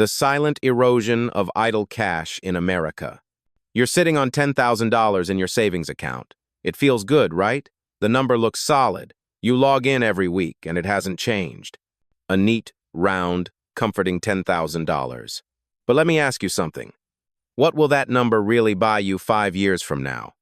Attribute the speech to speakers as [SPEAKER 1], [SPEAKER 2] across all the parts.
[SPEAKER 1] The silent erosion of idle cash in America. You're sitting on $10,000 in your savings account. It feels good, right? The number looks solid. You log in every week, and it hasn't changed. A neat, round, comforting $10,000. But let me ask you something. What will that number really buy you 5 years from now?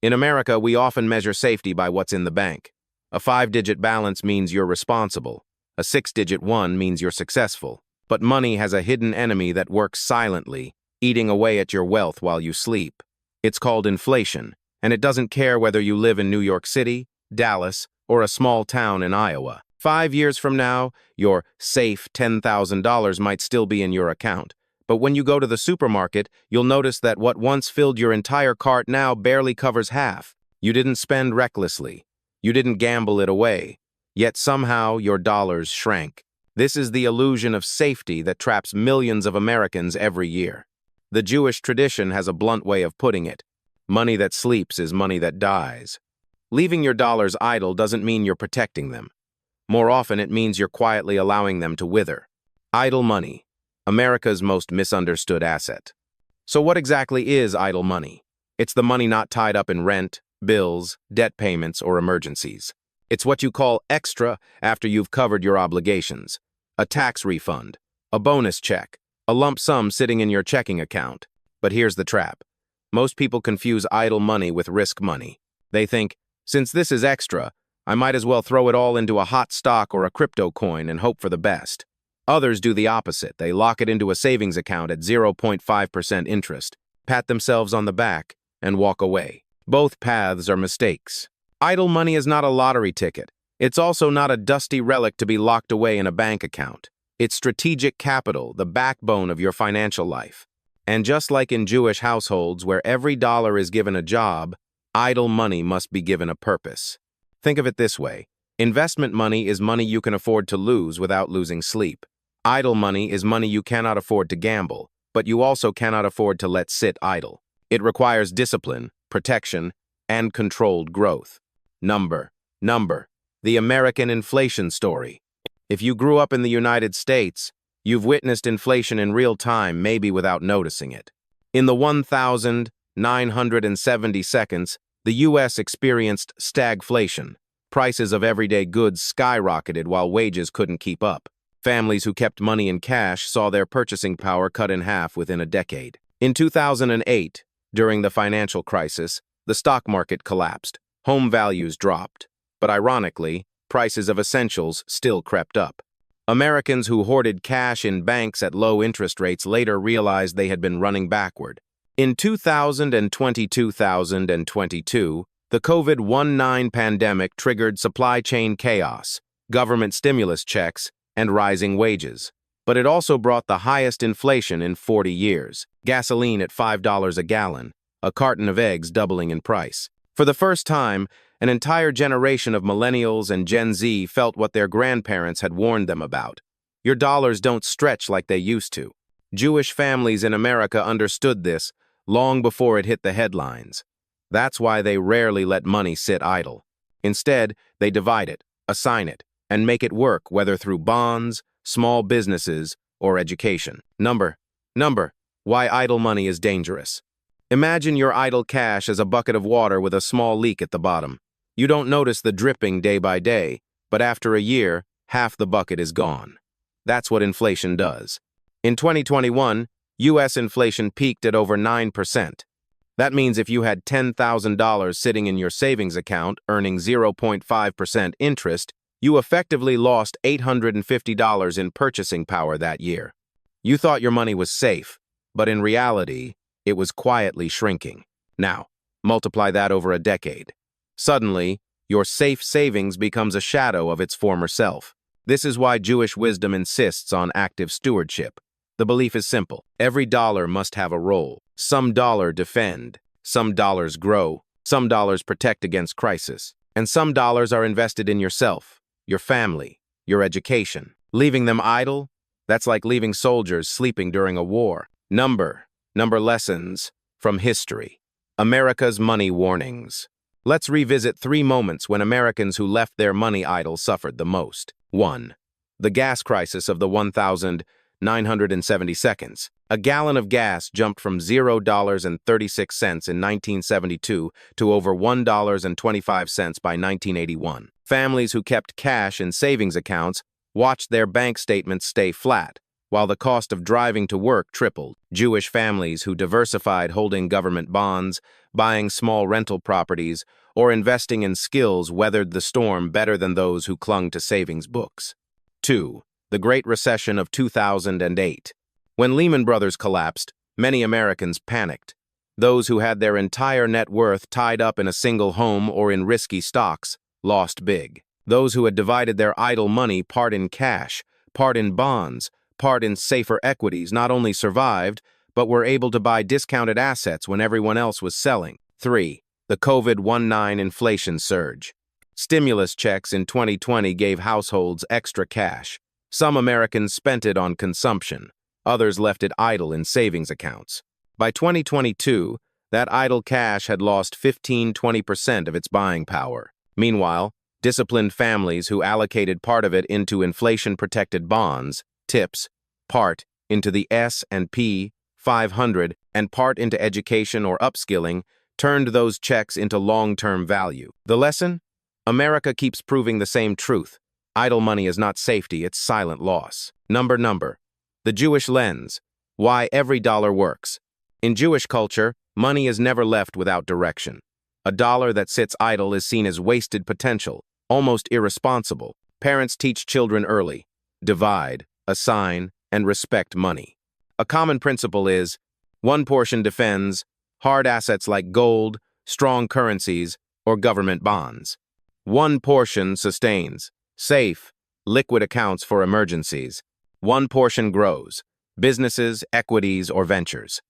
[SPEAKER 1] In America, we often measure safety by what's in the bank. A 5-digit balance means you're responsible. A 6-digit one means you're successful. But money has a hidden enemy that works silently, eating away at your wealth while you sleep. It's called inflation, and it doesn't care whether you live in New York City, Dallas, or a small town in Iowa. 5 years from now, your safe $10,000 might still be in your account. But when you go to the supermarket, you'll notice that what once filled your entire cart now barely covers half. You didn't spend recklessly. You didn't gamble it away. Yet somehow your dollars shrank. This is the illusion of safety that traps millions of Americans every year. The Jewish tradition has a blunt way of putting it. Money that sleeps is money that dies. Leaving your dollars idle doesn't mean you're protecting them. More often, it means you're quietly allowing them to wither. Idle money, America's most misunderstood asset. So what exactly is idle money? It's the money not tied up in rent, bills, debt payments, or emergencies. It's what you call extra after you've covered your obligations. A tax refund, a bonus check, a lump sum sitting in your checking account. But here's the trap. Most people confuse idle money with risk money. They think, since this is extra, I might as well throw it all into a hot stock or a crypto coin and hope for the best. Others do the opposite. They lock it into a savings account at 0.5% interest, pat themselves on the back, and walk away. Both paths are mistakes. Idle money is not a lottery ticket. It's also not a dusty relic to be locked away in a bank account. It's strategic capital, the backbone of your financial life. And just like in Jewish households where every dollar is given a job, idle money must be given a purpose. Think of it this way. Investment money is money you can afford to lose without losing sleep. Idle money is money you cannot afford to gamble, but you also cannot afford to let sit idle. It requires discipline, protection, and controlled growth. Number. The American inflation story. If you grew up in the United States, you've witnessed inflation in real time, maybe without noticing it. In the 1,970 seconds, the U.S. experienced stagflation. Prices of everyday goods skyrocketed while wages couldn't keep up. Families who kept money in cash saw their purchasing power cut in half within a decade. In 2008, during the financial crisis, the stock market collapsed. Home values dropped. But ironically, prices of essentials still crept up. Americans who hoarded cash in banks at low interest rates later realized they had been running backward. In 2022, the COVID-19 pandemic triggered supply chain chaos, government stimulus checks, and rising wages. But it also brought the highest inflation in 40 years. Gasoline at $5 a gallon, a carton of eggs doubling in price. For the first time, an entire generation of millennials and Gen Z felt what their grandparents had warned them about. Your dollars don't stretch like they used to. Jewish families in America understood this long before it hit the headlines. That's why they rarely let money sit idle. Instead, they divide it, assign it, and make it work, whether through bonds, small businesses, or education. Number. Why idle money is dangerous. Imagine your idle cash as a bucket of water with a small leak at the bottom. You don't notice the dripping day by day, but after a year, half the bucket is gone. That's what inflation does. In 2021, U.S. inflation peaked at over 9%. That means if you had $10,000 sitting in your savings account earning 0.5% interest, you effectively lost $850 in purchasing power that year. You thought your money was safe, but in reality, it was quietly shrinking. Now, multiply that over a decade. Suddenly, your safe savings becomes a shadow of its former self. This is why Jewish wisdom insists on active stewardship. The belief is simple. Every dollar must have a role. Some dollars defend, some dollars grow, some dollars protect against crisis, and some dollars are invested in yourself, your family, your education. Leaving them idle? That's like leaving soldiers sleeping during a war. Number lessons from history. America's money warnings. Let's revisit 3 moments when Americans who left their money idle suffered the most. 1. The gas crisis of the 970 seconds. A gallon of gas jumped from $0.36 in 1972 to over $1.25 by 1981. Families who kept cash in savings accounts watched their bank statements stay flat, while the cost of driving to work tripled. Jewish families who diversified holding government bonds, buying small rental properties, or investing in skills weathered the storm better than those who clung to savings books. 2. The Great Recession of 2008. When Lehman Brothers collapsed, many Americans panicked. Those who had their entire net worth tied up in a single home or in risky stocks lost big. Those who had divided their idle money part in cash, part in bonds, part in safer equities not only survived, but were able to buy discounted assets when everyone else was selling. 3. The COVID-19 inflation surge. Stimulus checks in 2020 gave households extra cash. Some Americans spent it on consumption. Others left it idle in savings accounts. By 2022, that idle cash had lost 15–20% of its buying power. Meanwhile, disciplined families who allocated part of it into inflation-protected bonds, tips, part into the S&P 500, and part into education or upskilling, turned those checks into long-term value. The lesson? America keeps proving the same truth. Idle money is not safety, it's silent loss. Number. The Jewish lens. Why every dollar works. In Jewish culture, money is never left without direction. A dollar that sits idle is seen as wasted potential, almost irresponsible. Parents teach children early. Divide, assign, and respect money. A common principle is, one portion defends hard assets like gold, strong currencies, or government bonds. One portion sustains safe, liquid accounts for emergencies. One portion grows businesses, equities, or ventures.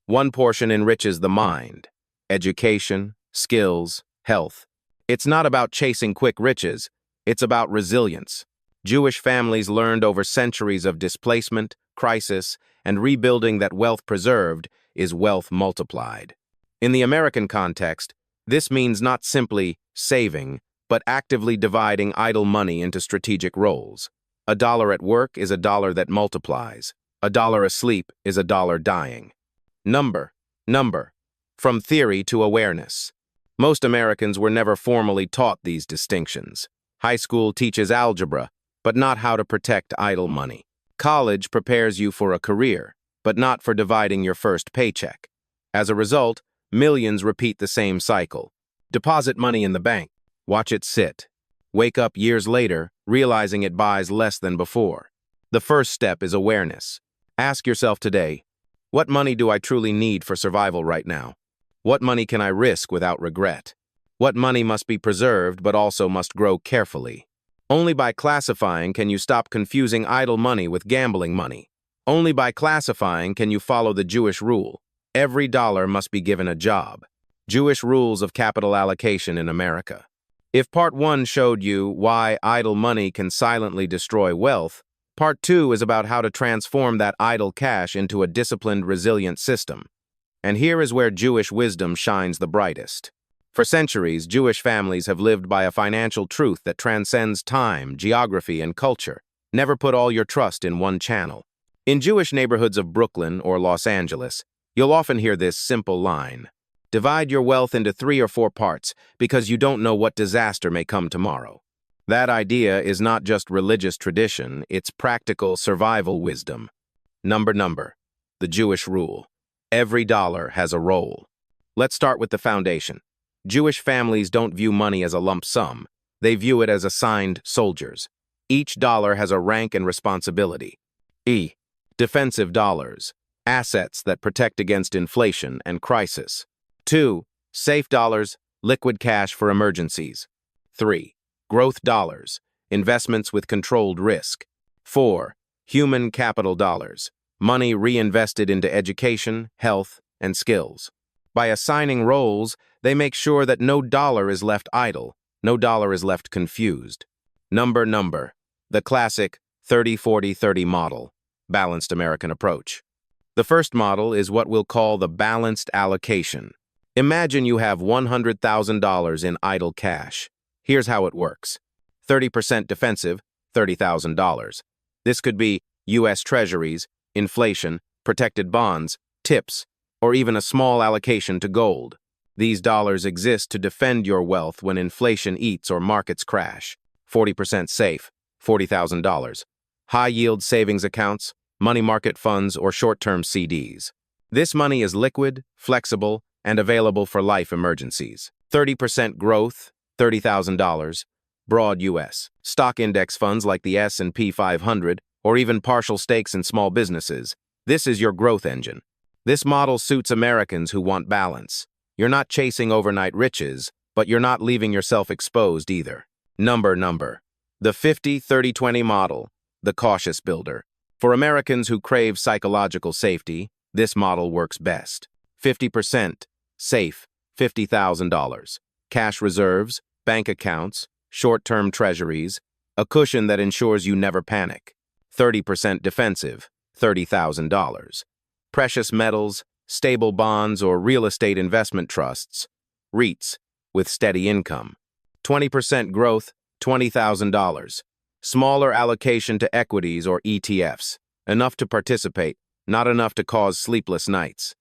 [SPEAKER 1] One portion enriches the mind, education, skills, health. It's not about chasing quick riches, it's about resilience. Jewish families learned over centuries of displacement, crisis, and rebuilding that wealth preserved is wealth multiplied. In the American context, this means not simply saving, but actively dividing idle money into strategic roles. A dollar at work is a dollar that multiplies. A dollar asleep is a dollar dying. Number. From theory to awareness. Most Americans were never formally taught these distinctions. High school teaches algebra, but not how to protect idle money. College prepares you for a career, but not for dividing your first paycheck. As a result, millions repeat the same cycle. Deposit money in the bank, watch it sit. Wake up years later, realizing it buys less than before. The first step is awareness. Ask yourself today, what money do I truly need for survival right now? What money can I risk without regret? What money must be preserved but also must grow carefully? Only by classifying can you stop confusing idle money with gambling money. Only by classifying can you follow the Jewish rule. Every dollar must be given a job. Jewish rules of capital allocation in America. If Part 1 showed you why idle money can silently destroy wealth, Part 2 is about how to transform that idle cash into a disciplined, resilient system. And here is where Jewish wisdom shines the brightest. For centuries, Jewish families have lived by a financial truth that transcends time, geography, and culture. Never put all your trust in one channel. In Jewish neighborhoods of Brooklyn or Los Angeles, you'll often hear this simple line: divide your wealth into 3 or 4 parts because you don't know what disaster may come tomorrow. That idea is not just religious tradition, it's practical survival wisdom. Number. The Jewish rule. Every dollar has a role. Let's start with the foundation. Jewish families don't view money as a lump sum. They view it as assigned soldiers. Each dollar has a rank and responsibility. Defensive dollars. Assets that protect against inflation and crisis. 2. Safe dollars. Liquid cash for emergencies. 3. Growth dollars. Investments with controlled risk. 4. Human capital dollars. Money reinvested into education, health, and skills. By assigning roles, they make sure that no dollar is left idle, no dollar is left confused. Number. The classic 30-40-30 model, balanced American approach. The first model is what we'll call the balanced allocation. Imagine you have $100,000 in idle cash. Here's how it works. 30% defensive, $30,000. This could be U.S. Treasuries, inflation, protected bonds, tips, or even a small allocation to gold. These dollars exist to defend your wealth when inflation eats or markets crash. 40% safe, $40,000. High-yield savings accounts, money market funds, or short-term CDs. This money is liquid, flexible, and available for life emergencies. 30% growth, $30,000. Broad U.S. stock index funds like the S&P 500, or even partial stakes in small businesses. This is your growth engine. This model suits Americans who want balance. You're not chasing overnight riches, but you're not leaving yourself exposed either. Number. The 50-30-20 model, the cautious builder. For Americans who crave psychological safety, this model works best. 50% safe, $50,000. Cash reserves, bank accounts, short-term treasuries, a cushion that ensures you never panic. 30% defensive, $30,000. Precious metals, stable bonds, or real estate investment trusts, REITs, with steady income. 20% growth, $20,000. Smaller allocation to equities or ETFs, enough to participate, not enough to cause sleepless nights.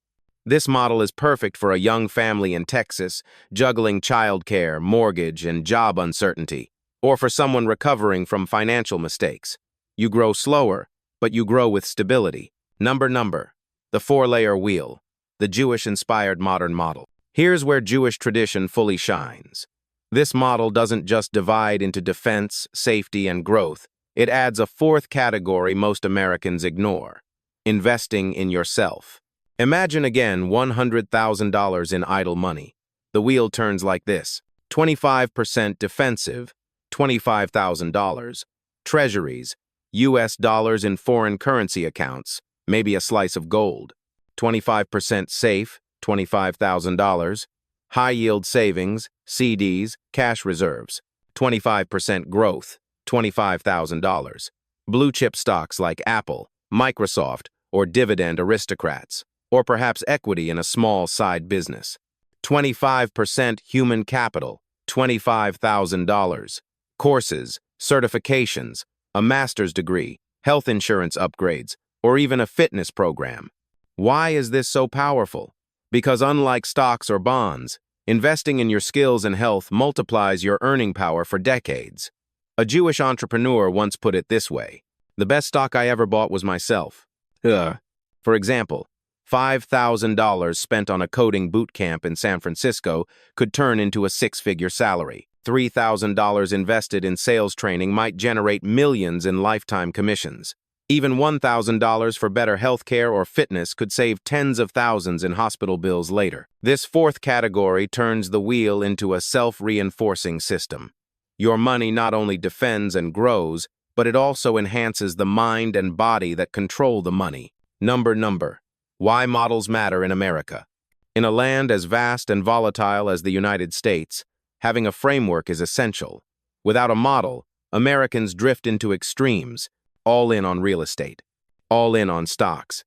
[SPEAKER 1] This model is perfect for a young family in Texas, juggling childcare, mortgage, and job uncertainty, or for someone recovering from financial mistakes. You grow slower, but you grow with stability. Number. The 4-layer wheel, the Jewish-inspired modern model. Here's where Jewish tradition fully shines. This model doesn't just divide into defense, safety, and growth. It adds a fourth category most Americans ignore: investing in yourself. Imagine again $100,000 in idle money. The wheel turns like this: 25% defensive, $25,000. Treasuries, U.S. dollars in foreign currency accounts, maybe a slice of gold. 25% safe, $25,000. High-yield savings, CDs, cash reserves. 25% growth, $25,000. Blue-chip stocks like Apple, Microsoft, or dividend aristocrats, or perhaps equity in a small side business. 25% human capital, $25,000. Courses, certifications, a master's degree, health insurance upgrades, or even a fitness program. Why is this so powerful? Because unlike stocks or bonds, investing in your skills and health multiplies your earning power for decades. A Jewish entrepreneur once put it this way: "The best stock I ever bought was myself." For example, $5,000 spent on a coding boot camp in San Francisco could turn into a six-figure salary. $3,000 invested in sales training might generate millions in lifetime commissions. Even $1,000 for better health care or fitness could save tens of thousands in hospital bills later. This fourth category turns the wheel into a self-reinforcing system. Your money not only defends and grows, but it also enhances the mind and body that control the money. Number. Why models matter in America. In a land as vast and volatile as the United States, having a framework is essential. Without a model, Americans drift into extremes: all in on real estate, all in on stocks,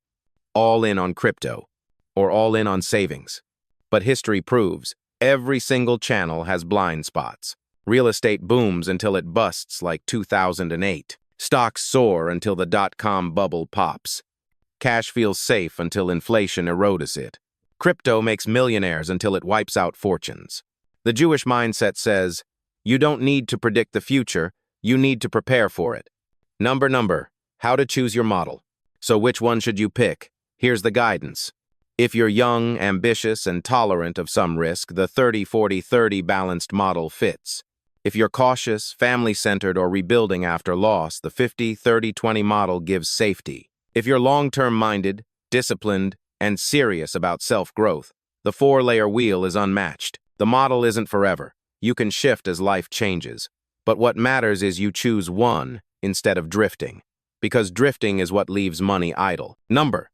[SPEAKER 1] all in on crypto, or all in on savings. But history proves every single channel has blind spots. Real estate booms until it busts like 2008. Stocks soar until the dot-com bubble pops. Cash feels safe until inflation erodes it. Crypto makes millionaires until it wipes out fortunes. The Jewish mindset says, you don't need to predict the future, you need to prepare for it. Number. How to choose your model. So which one should you pick? Here's the guidance. If you're young, ambitious, and tolerant of some risk, the 30-40-30 balanced model fits. If you're cautious, family-centered, or rebuilding after loss, the 50-30-20 model gives safety. If you're long-term minded, disciplined, and serious about self-growth, the 4-layer wheel is unmatched. The model isn't forever. You can shift as life changes. But what matters is you choose one instead of drifting, because drifting is what leaves money idle. Number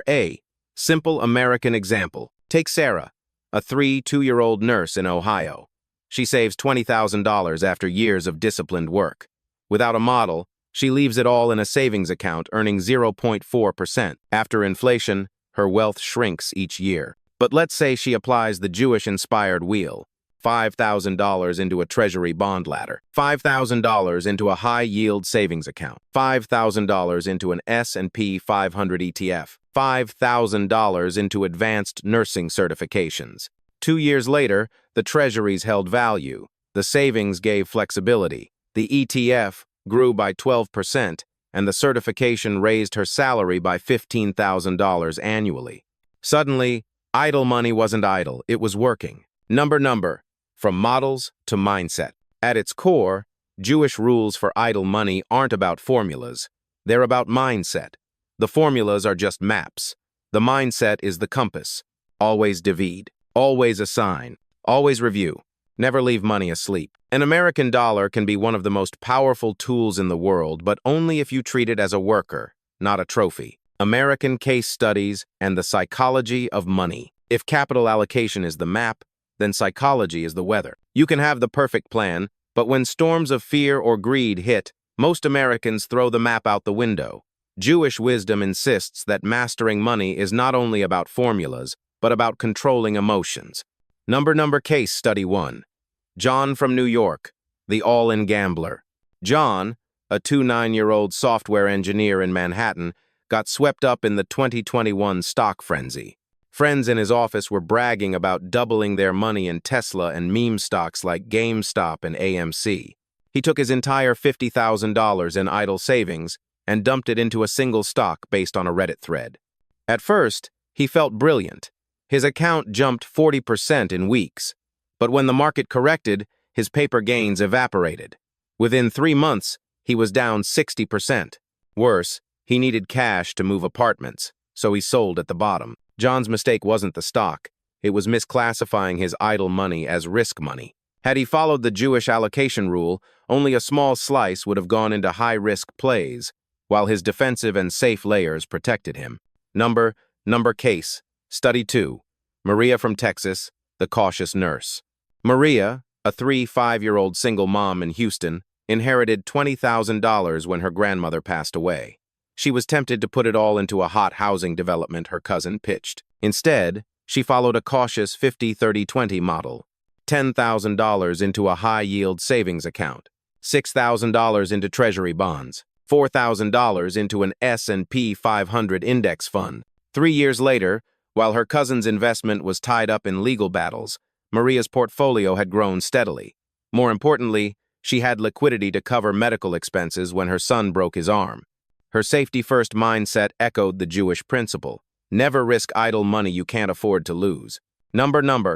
[SPEAKER 1] A. Simple American example. Take Sarah, a 2-year-old nurse in Ohio. She saves $20,000 after years of disciplined work. Without a model, she leaves it all in a savings account, earning 0.4%. After inflation, her wealth shrinks each year. But let's say she applies the Jewish-inspired wheel. $5,000 into a treasury bond ladder, $5,000 into a high-yield savings account, $5,000 into an S&P 500 ETF, $5,000 into advanced nursing certifications. 2 years later, the treasuries held value. The savings gave flexibility. The ETF grew by 12%, and the certification raised her salary by $15,000 annually. Suddenly, idle money wasn't idle, it was working. Number, from models to mindset. At its core, Jewish rules for idle money aren't about formulas. They're about mindset. The formulas are just maps. The mindset is the compass. Always divide, always assign, always review. Never leave money asleep. An American dollar can be one of the most powerful tools in the world, but only if you treat it as a worker, not a trophy. American case studies and the psychology of money. If capital allocation is the map, then psychology is the weather. You can have the perfect plan, but when storms of fear or greed hit, most Americans throw the map out the window. Jewish wisdom insists that mastering money is not only about formulas, but about controlling emotions. Number case study 1. John from New York, the all-in gambler. John, a 29-year-old software engineer in Manhattan, got swept up in the 2021 stock frenzy. Friends in his office were bragging about doubling their money in Tesla and meme stocks like GameStop and AMC. He took his entire $50,000 in idle savings and dumped it into a single stock based on a Reddit thread. At first, he felt brilliant. His account jumped 40% in weeks. But when the market corrected, his paper gains evaporated. Within 3 months, he was down 60%. Worse, he needed cash to move apartments, so he sold at the bottom. John's mistake wasn't the stock. It was misclassifying his idle money as risk money. Had he followed the Jewish allocation rule, only a small slice would have gone into high-risk plays, while his defensive and safe layers protected him. Number case. Study 2. Maria from Texas, the cautious nurse. Maria, a 5-year-old single mom in Houston, inherited $20,000 when her grandmother passed away. She was tempted to put it all into a hot housing development her cousin pitched. Instead, she followed a cautious 50-30-20 model. $10,000 into a high-yield savings account, $6,000 into treasury bonds, $4,000 into an S&P 500 index fund. 3 years later, while her cousin's investment was tied up in legal battles, Maria's portfolio had grown steadily. More importantly, she had liquidity to cover medical expenses when her son broke his arm. Her safety-first mindset echoed the Jewish principle. Never risk idle money you can't afford to lose.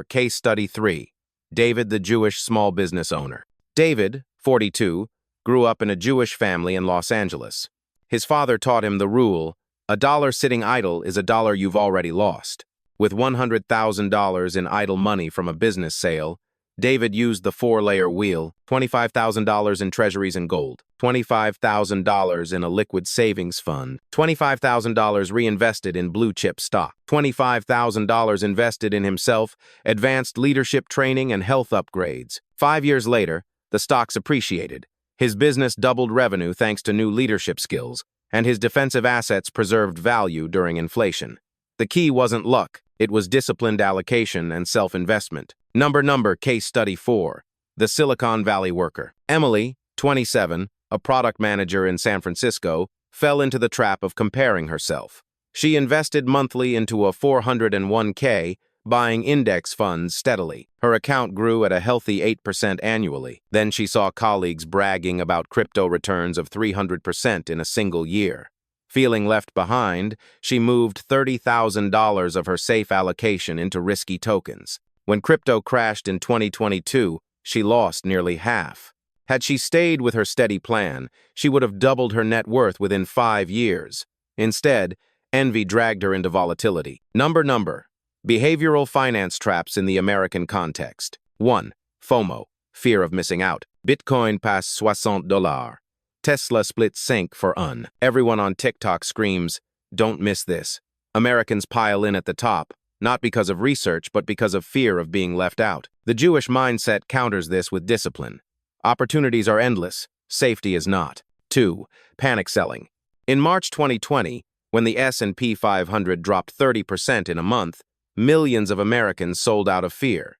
[SPEAKER 1] Case study 3. David, the Jewish small business owner. David, 42, grew up in a Jewish family in Los Angeles. His father taught him the rule, a dollar sitting idle is a dollar you've already lost. With $100,000 in idle money from a business sale, David used the 4-layer wheel, $25,000 in treasuries and gold, $25,000 in a liquid savings fund, $25,000 reinvested in blue-chip stock, $25,000 invested in himself, advanced leadership training and health upgrades. 5 years later, the stocks appreciated. His business doubled revenue thanks to new leadership skills, and his defensive assets preserved value during inflation. The key wasn't luck, it was disciplined allocation and self-investment. Case study 4. The Silicon Valley worker. Emily, 27, a product manager in San Francisco, fell into the trap of comparing herself. She invested monthly into a 401k, buying index funds steadily. Her account grew at a healthy 8% annually. Then she saw colleagues bragging about crypto returns of 300% in a single year. Feeling left behind, she moved $30,000 of her safe allocation into risky tokens. When crypto crashed in 2022, she lost nearly half. Had she stayed with her steady plan, she would have doubled her net worth within 5 years. Instead, envy dragged her into volatility. Behavioral finance traps in the American context. 1. FOMO, fear of missing out. Bitcoin passed $60. Tesla split sync for UN. Everyone on TikTok screams, "Don't miss this." Americans pile in at the top, not because of research, but because of fear of being left out. The Jewish mindset counters this with discipline. Opportunities are endless, safety is not. 2. Panic selling. In March 2020, when the S&P 500 dropped 30% in a month, millions of Americans sold out of fear.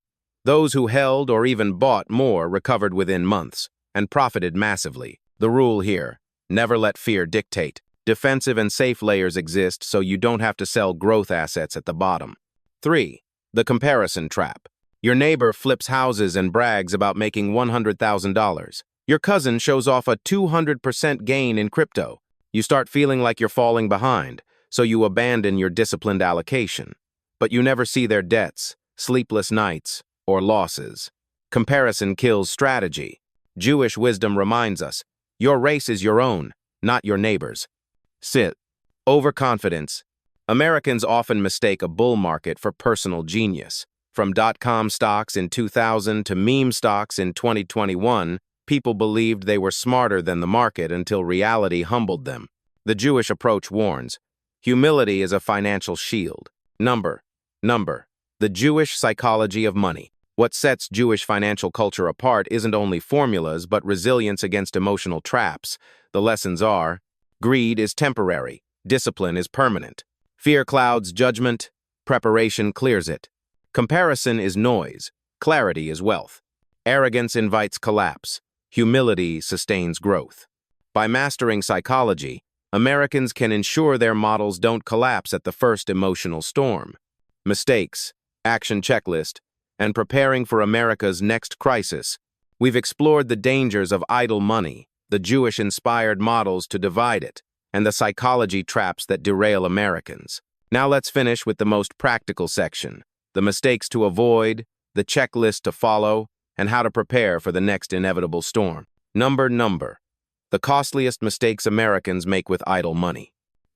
[SPEAKER 1] Those who held or even bought more recovered within months and profited massively. The rule here: never let fear dictate. Defensive and safe layers exist so you don't have to sell growth assets at the bottom. 3. The comparison trap. Your neighbor flips houses and brags about making $100,000. Your cousin shows off a 200% gain in crypto. You start feeling like you're falling behind, so you abandon your disciplined allocation. But you never see their debts, sleepless nights, or losses. Comparison kills strategy. Jewish wisdom reminds us, your race is your own, not your neighbor's. Overconfidence. Americans often mistake a bull market for personal genius. From dot-com stocks in 2000 to meme stocks in 2021, people believed they were smarter than the market until reality humbled them. The Jewish approach warns, humility is a financial shield. Number. The Jewish psychology of money. What sets Jewish financial culture apart isn't only formulas, but resilience against emotional traps. The lessons are: greed is temporary, discipline is permanent. Fear clouds judgment, preparation clears it. Comparison is noise, clarity is wealth. Arrogance invites collapse, humility sustains growth. By mastering psychology, Americans can ensure their models don't collapse at the first emotional storm. Mistakes, action checklist, and preparing for America's next crisis. We've explored the dangers of idle money, the Jewish-inspired models to divide it, and the psychology traps that derail Americans. Now let's finish with the most practical section: the mistakes to avoid, the checklist to follow, and how to prepare for the next inevitable storm. Number. The costliest mistakes Americans make with idle money.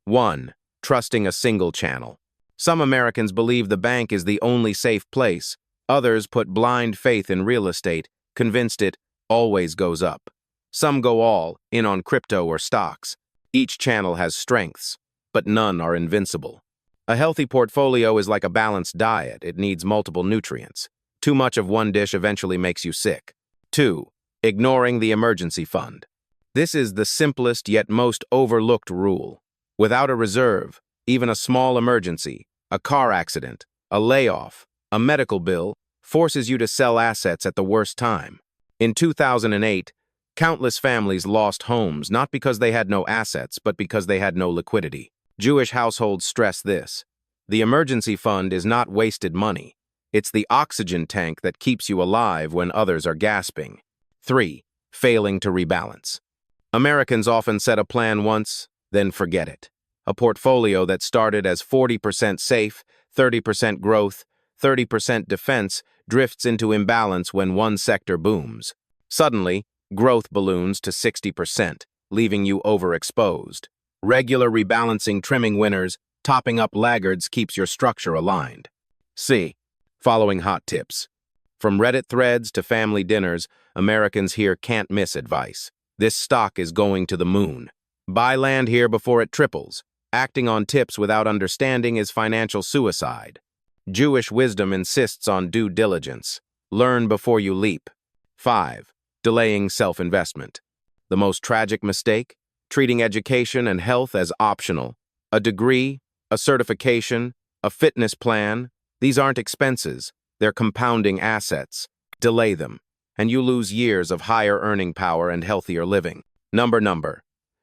[SPEAKER 1] 1. Trusting a single channel. Some Americans believe the bank is the only safe place. Others put blind faith in real estate, convinced it always goes up. Some go all in on crypto or stocks. Each channel has strengths, but none are invincible. A healthy portfolio is like a balanced diet. It needs multiple nutrients. Too much of one dish eventually makes you sick. 2. Ignoring the emergency fund. This is the simplest yet most overlooked rule. Without a reserve, even a small emergency, a car accident, a layoff, a medical bill, forces you to sell assets at the worst time. In 2008, countless families lost homes not because they had no assets, but because they had no liquidity. Jewish households stress this: the emergency fund is not wasted money. It's the oxygen tank that keeps you alive when others are gasping. 3. Failing to rebalance. Americans often set a plan once, then forget it. A portfolio that started as 40% safe, 30% growth, 30% defense drifts into imbalance when one sector booms. Suddenly, growth balloons to 60%, leaving you overexposed. Regular rebalancing trimming winners, topping up laggards keeps your structure aligned. C. Following hot tips. From Reddit threads to family dinners, Americans here can't miss advice. This stock is going to the moon. Buy land here before it triples. Acting on tips without understanding is financial suicide. Jewish wisdom insists on due diligence. Learn before you leap. 5. Delaying self-investment. The most tragic mistake? Treating education and health as optional. A degree, a certification, a fitness plan, these aren't expenses, they're compounding assets. Delay them, and you lose years of higher earning power and healthier living. Number.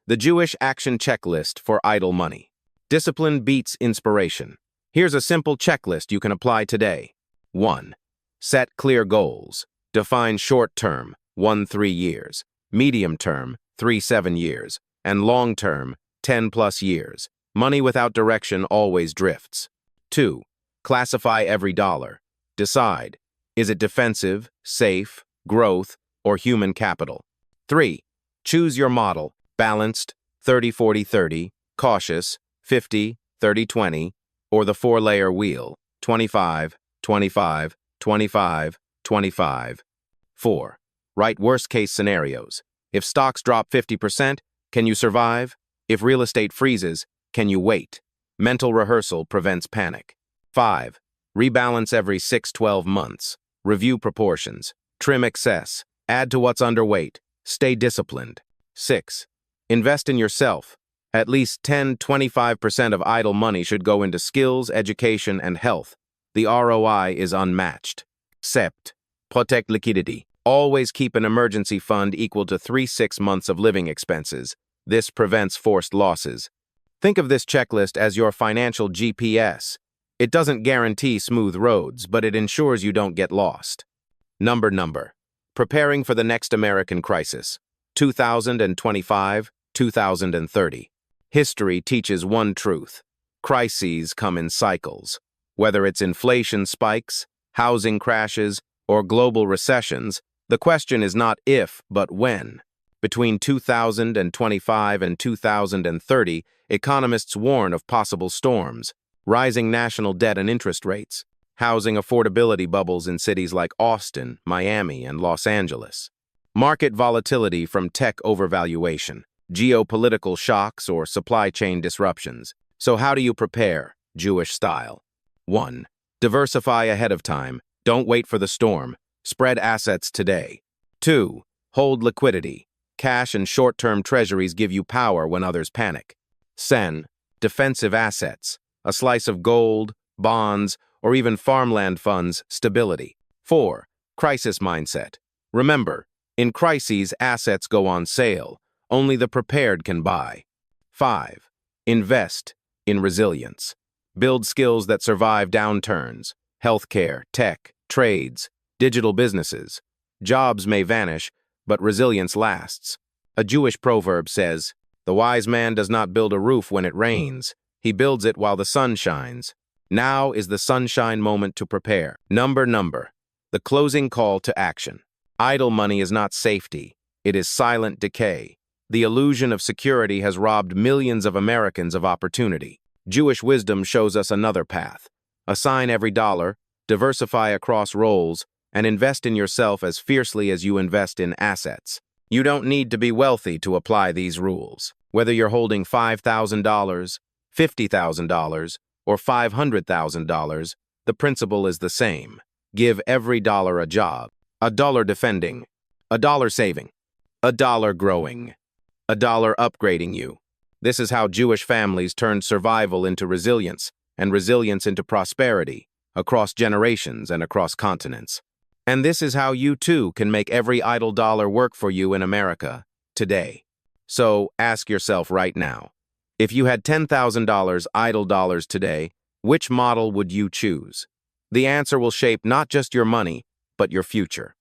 [SPEAKER 1] The Jewish action checklist for idle money. Discipline beats inspiration. Here's a simple checklist you can apply today. 1. Set clear goals. Define short-term, 1-3 years, medium-term, 3-7 years, and long-term, 10+ years. Money without direction always drifts. 2. Classify every dollar. Decide, is it defensive, safe, growth, or human capital? 3. Choose your model, balanced, 30-40-30, cautious, 50-30-20, or the 4-layer wheel, 25-25-25-25. 4. Write worst-case scenarios. If stocks drop 50%, can you survive? If real estate freezes, can you wait? Mental rehearsal prevents panic. 5. Rebalance every 6-12 months. Review proportions. Trim excess. Add to what's underweight. Stay disciplined. 6. Invest in yourself. At least 10-25% of idle money should go into skills, education, and health. The ROI is unmatched. 7. Protect liquidity. Always keep an emergency fund equal to 3-6 months of living expenses. This prevents forced losses. Think of this checklist as your financial GPS. It doesn't guarantee smooth roads, but it ensures you don't get lost. Number. Preparing for the next American crisis. 2025, 2030. History teaches one truth. Crises come in cycles. Whether it's inflation spikes, housing crashes, or global recessions, the question is not if, but when. Between 2025 and 2030, economists warn of possible storms, rising national debt and interest rates, housing affordability bubbles in cities like Austin, Miami, and Los Angeles, market volatility from tech overvaluation, geopolitical shocks, or supply chain disruptions. So how do you prepare, Jewish style? 1. Diversify ahead of time. Don't wait for the storm. Spread assets today. 2. Hold liquidity. Cash and short-term treasuries give you power when others panic. Sen. Defensive assets. A slice of gold, bonds, or even farmland funds, stability. 4. Crisis mindset. Remember, in crises, assets go on sale. Only the prepared can buy. 5. Invest in resilience. Build skills that survive downturns. Healthcare, tech, trades, digital businesses. Jobs may vanish, but resilience lasts. A Jewish proverb says, "The wise man does not build a roof when it rains. He builds it while the sun shines." Now is the sunshine moment to prepare. Number. The closing call to action. Idle money is not safety. It is silent decay. The illusion of security has robbed millions of Americans of opportunity. Jewish wisdom shows us another path. Assign every dollar, diversify across roles, and invest in yourself as fiercely as you invest in assets. You don't need to be wealthy to apply these rules. Whether you're holding $5,000, $50,000, or $500,000, the principle is the same. Give every dollar a job. A dollar defending, a dollar saving, a dollar growing, a dollar upgrading you. This is how Jewish families turned survival into resilience, and resilience into prosperity, across generations and across continents. And this is how you too can make every idle dollar work for you in America, today. So ask yourself right now, if you had $10,000 idle dollars today, which model would you choose? The answer will shape not just your money, but your future.